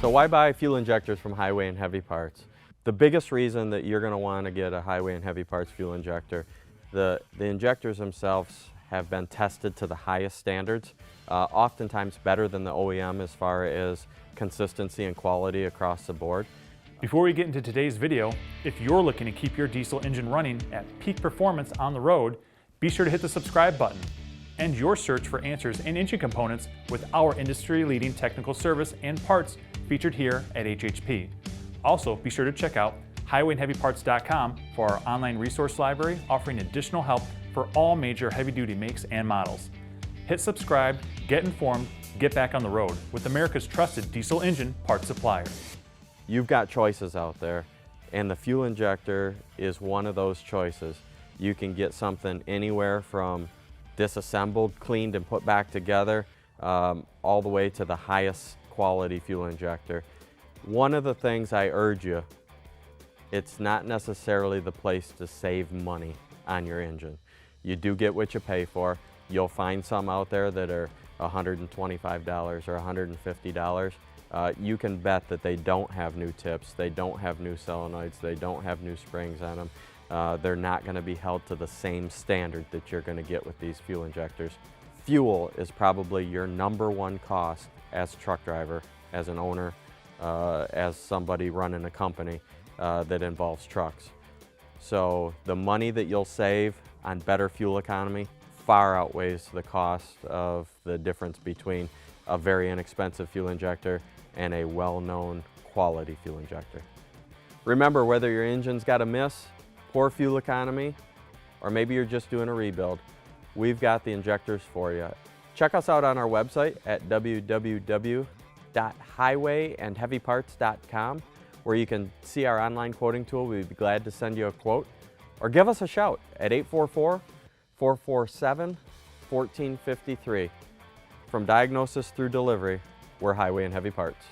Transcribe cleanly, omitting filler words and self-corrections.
So why buy fuel injectors from Highway and Heavy Parts? The biggest reason that you're going to want to get a Highway and Heavy Parts fuel injector, the injectors themselves have been tested to the highest standards, oftentimes better than the OEM as far as consistency and quality across the board. Before we get into today's video, if you're looking to keep your diesel engine running at peak performance on the road, be sure to hit the subscribe button. End your search for answers and engine components with our industry-leading technical service and parts featured here at HHP. Also, be sure to check out highwayandheavyparts.com for our online resource library offering additional help for all major heavy-duty makes and models. Hit subscribe, get informed, get back on the road with America's trusted diesel engine parts supplier. You've got choices out there, and the fuel injector is one of those choices. You can get something anywhere from disassembled, cleaned, and put back together, all the way to the highest quality fuel injector. One of the things I urge you, it's not necessarily the place to save money on your engine. You do get what you pay for. You'll find some out there that are $125 or $150. You can bet that they don't have new tips, they don't have new solenoids, they don't have new springs on them. They're not going to be held to the same standard that you're going to get with these fuel injectors. Fuel is probably your #1 cost as a truck driver, as an owner, as somebody running a company that involves trucks. So the money that you'll save on better fuel economy far outweighs the cost of the difference between a very inexpensive fuel injector and a well-known quality fuel injector. Remember, whether your engine's got a miss, poor fuel economy, or maybe you're just doing a rebuild, we've got the injectors for you. Check us out on our website at www.highwayandheavyparts.com, where you can see our online quoting tool. We'd be glad to send you a quote, or give us a shout at 844-447-1453. From diagnosis through delivery, we're Highway and Heavy Parts.